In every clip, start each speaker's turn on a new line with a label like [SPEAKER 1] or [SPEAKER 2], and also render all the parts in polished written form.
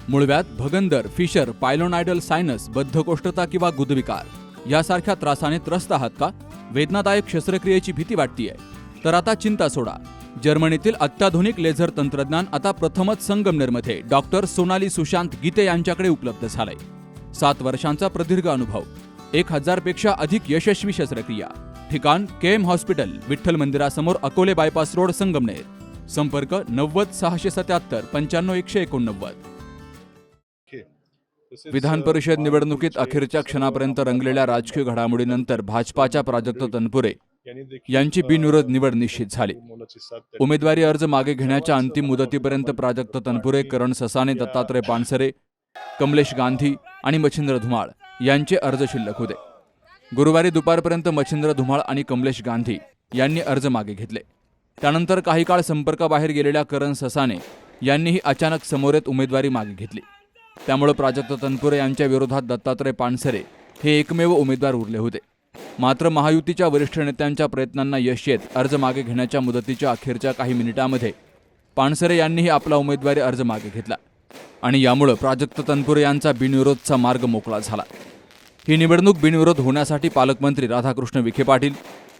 [SPEAKER 1] मूळव्याध, भगंदर, fissure, पायलोनायडल sinus, बद्धकोष्ठता किंवा गुदविकार यासारख्या त्रासाने त्रस्त आहात का? वेदनादायक शस्त्रक्रियेची भीती वाटतेय? तर आता चिंता सोडा. जर्मनीतील अत्याधुनिक लेझर तंत्रज्ञान आता प्रथमच संगमनेरमध्ये डॉक्टर सोनाली सुशांत गीते यांच्याकडे उपलब्ध झालंय. 7 वर्षांचा प्रदीर्घ अनुभव, 1000 पेक्षा अधिक यशस्वी शस्त्रक्रिया. ठिकाण केएम हॉस्पिटल, विठ्ठल मंदिरासमोर, अकोले बायपास रोड, संगमनेर. संपर्क 90 677 95 189. विधान परिषद निवडणुकीत अखेरच्या क्षणापर्यंत रंगलेल्या राजकीय घडामोडीनंतर भाजपाच्या प्राजक्त तनपुरे यांची बिनविरोध निवड निश्चित झाली. उमेदवारी अर्ज मागे घेण्याच्या अंतिम मुदतीपर्यंत प्राजक्त तनपुरे, करण ससाने, दत्तात्रय पानसरे, कमलेश गांधी आणि मच्छिंद्र धुमाळ यांचे अर्ज शिल्लक होते. गुरुवारी दुपारपर्यंत मच्छिंद्र धुमाळ आणि कमलेश गांधी यांनी अर्ज मागे घेतले. त्यानंतर काही काळ संपर्काबाहेर गेलेल्या करण ससाने यांनीही अचानक समोर येत उमेदवारी मागे घेतली. त्यामुळे प्राजक्त तनपुरे यांच्या विरोधात दत्तात्रय पानसरे हे एकमेव उमेदवार उरले होते. मात्र महायुतीच्या वरिष्ठ नेत्यांच्या प्रयत्नांना यश येत अर्ज मागे घेण्याच्या मुदतीच्या अखेरच्या काही मिनिटांमध्ये पानसरे यांनीही आपला उमेदवारी अर्ज मागे घेतला आणि यामुळे प्राजक्त तनपुरे यांचा बिनविरोधचा मार्ग मोकळा झाला. ही निवडणूक बिनविरोध होण्यासाठी पालकमंत्री राधाकृष्ण विखे पाटील,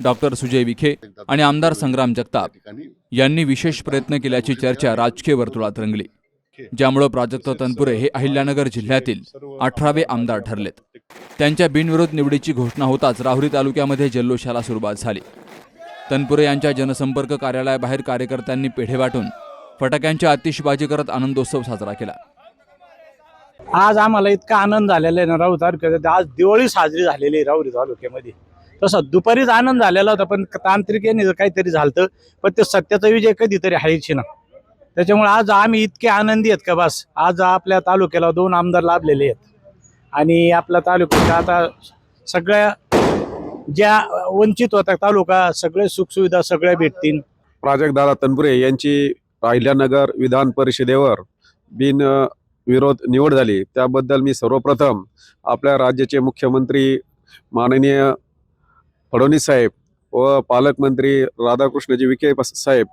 [SPEAKER 1] डॉक्टर सुजय विखे आणि आमदार संग्राम जगताप यांनी विशेष प्रयत्न केल्याची चर्चा राजकीय वर्तुळात रंगली. ज्यामुळे प्राजक्त तनपुरे हे अहिल्यानगर जिल्ह्यातील 18वे आमदार ठरलेत. त्यांच्या बिनविरोध निवडीची घोषणा होताच राहुरी तालुक्यामध्ये जल्लोषाला सुरुवात झाली. तनपुरे यांच्या जनसंपर्क कार्यालयाबाहेर कार्यकर्त्यांनी पेढे वाटून फटाक्यांची आतिषबाजी करत आनंदोत्सव साजरा केला.
[SPEAKER 2] आज आम्हाला इतका आनंद झालेला आहे ना राहुरी तालुक्यात. आज दिवाळी साजरी झालेली आहे राहुरी तालुक्यामध्ये. तसं दुपारीच आनंद झालेला होता, पण तांत्रिकेने काहीतरी झालं, पण ते सत्याचा विजय कधीतरी हायची ना. त्याच्यामुळे आज आम्ही इतके आनंदी आहेत का बस. आज आपल्या तालुक्याला 2 आमदार लाभलेले आहेत आणि आपल्या तालुक्याच्या आता सगळ्या ज्या वंचित होता तालुका, सगळे सुखसुविधा सगळ्या भेटतील.
[SPEAKER 3] प्राजक्तदादा तनपुरे यांची अहिल्यानगर विधान परिषदेवर बिनविरोध निवड झाली. त्याबद्दल मी सर्वप्रथम आपल्या राज्याचे मुख्यमंत्री माननीय फडणवीस साहेब व पालकमंत्री राधाकृष्णजी विखे साहेब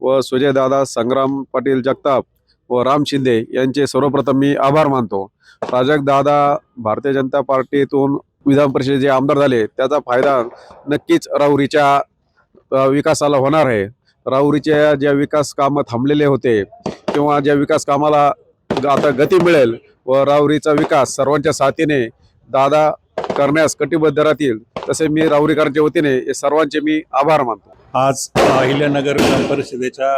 [SPEAKER 3] व सुजयदादा संग्राम पाटील जगताप व राम शिंदे यांचे सर्वप्रथम मी आभार मानतो. प्राजक्तदादा भारतीय जनता पार्टीतून विधान परिषदेचे आमदार झाले, त्याचा फायदा नक्कीच राहुरीच्या विकासाला होणार आहे. राहुरीच्या ज्या विकास कामं थांबलेले होते किंवा ज्या विकास कामाला आता गती मिळेल व राहुरीचा विकास सर्वांच्या साथीने दादा करण्यास कटिबद्ध राहतील, तसे मी राहुरीकरांच्या वतीने सर्वांचे मी आभार मानतो.
[SPEAKER 4] आज अहिल्यानगर विधान परिषदेच्या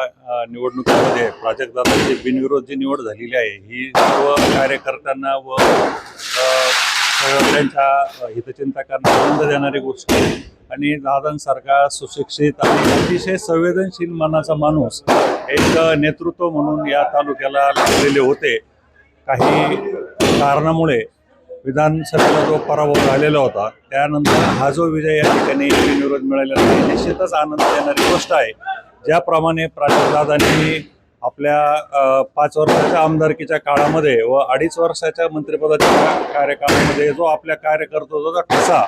[SPEAKER 4] निवडणुकीमध्ये प्राजक्तदादांची बिनविरोध जी निवड झालेली आहे, ही सर्व कार्यकर्त्यांना व त्यांच्या हितचिंतकांना आनंद देणारी गोष्ट आहे. आणि दादांसारखा सुशिक्षित आणि अतिशय संवेदनशील मनाचा माणूस एक नेतृत्व म्हणून या तालुक्याला लागलेले होते. काही कारणामुळे विधानसभेला जो पराभव झालेला होता, त्यानंतर हा जो विजय या ठिकाणी बिनविरोध मिळालेला आहे, निश्चितच आनंद देणारी गोष्ट आहे. ज्याप्रमाणे प्राजक्तदादांनी आपल्या 5 वर्षाच्या आमदारकीच्या काळामध्ये व 2.5 वर्षाच्या मंत्रिपदाच्या कार्यकाळामध्ये जो आपल्या कार्यकर्त्याचा ठसा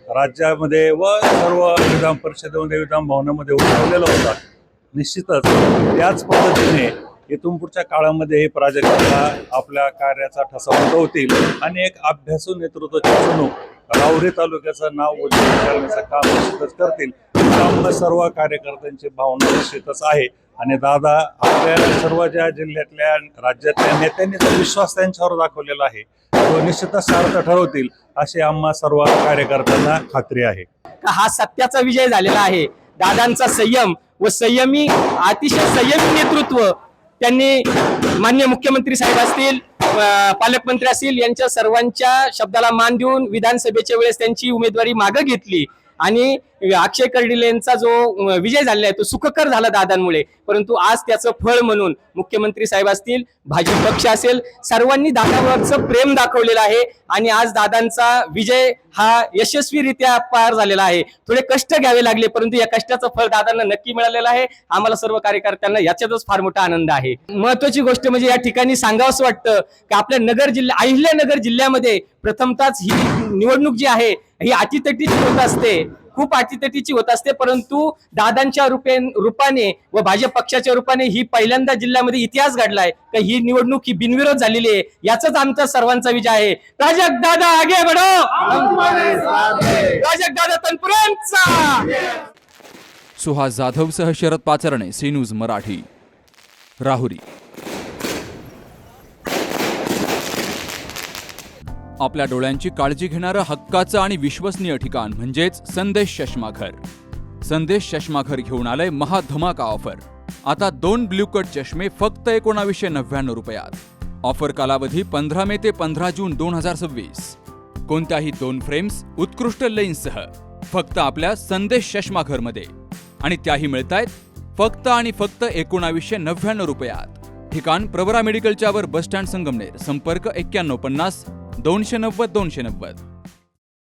[SPEAKER 4] राज्यामध्ये व सर्व विधान परिषदेमध्ये, विधान भवनामध्ये उठवलेला होता, निश्चितच त्याच पद्धतीने इथून पुढच्या काळामध्ये प्राजक्तदादा आपल्या कार्याचा ठसा उमटवतील आणि एक अभ्यासू नेतृत्वाची चुणूक राहुरी तालुक्याचं नाव उज्ज्वल करण्याचं काम निश्चितच करतील. आमच्या सर्व कार्यकर्त्यांची भावना निश्चितच आहे आणि दादा आपल्या सर्व ज्या जिल्ह्यातल्या, राज्यातल्या नेत्यांनी जो विश्वास त्यांच्यावर दाखवलेला आहे तो निश्चितच सार्थ ठरवतील अशी आम्हा सर्व कार्यकर्त्यांना खात्री आहे.
[SPEAKER 5] हा सत्याचा विजय झालेला आहे. दादांचा संयम व संयमी, अतिशय संयमी नेतृत्व त्यांनी माननीय मुख्यमंत्री साहेब असतील, पालकमंत्री असतील, यांच्या सर्वांच्या शब्दाला मान देऊन विधानसभेच्या वेळेस त्यांची उमेदवारी मागे घेतली आणि अक्षय कर्डिले यांचा जो विजय झालेला आहे तो सुखकर झाला दादांमुळे. परंतु आज त्याचं फळ म्हणून मुख्यमंत्री साहेब असतील, भाजप पक्ष असेल, सर्वांनी दादावरचं प्रेम दाखवलेलं आहे आणि आज दादांचा विजय हा यशस्वीरित्या पार झालेला आहे. थोडे कष्ट घ्यावे लागले, परंतु या कष्टाचं फळ दादांना नक्की मिळालेलं आहे. आम्हाला सर्व कार्यकर्त्यांना याच्यातच फार मोठा आनंद आहे. महत्वाची गोष्ट म्हणजे या ठिकाणी सांगावंसं वाटतं की आपल्या नगर जिल्हा, अहिल्यानगर जिल्ह्यामध्ये प्रथमतःच ही निवडणूक जी आहे ही अटीतटीची होत असते. खूप अटीतटीची होत असते, परंतु दादांच्या रूपाने व भाजप पक्षाच्या रूपाने ही पहिल्यांदा जिल्ह्यामध्ये इतिहास घडलाय का ही निवडणूक ही बिनविरोध झालेली आहे. याचाच आमचा सर्वांचा विजय आहे. प्राजक्त दादा आगे बढो, प्राजक्त दादा तनपुरेंचा.
[SPEAKER 1] सुहास जाधवसह शरद पाचरणे, सी न्यूज मराठी, राहुरी. आपल्या डोळ्यांची काळजी घेणारं हक्काचं आणि विश्वसनीय ठिकाण म्हणजेच संदेश चष्माघर. संदेश चष्माघर घेऊन आलंय महाधमाका ऑफर. आता 2 ब्ल्यू कट चष्मे फक्त 1999 रुपयात. ऑफर कालावधी 15 मे ते 15 जून 2026. कोणत्याही 2 फ्रेम्स उत्कृष्ट लेन्ससह फक्त आपल्या संदेश चष्माघरमध्ये, आणि त्याही मिळतायत फक्त आणि फक्त 1999 रुपयात. ठिकाण प्रवरा मेडिकलच्या वर, बस स्टँड, संगमनेर. संपर्क 9150 290 290.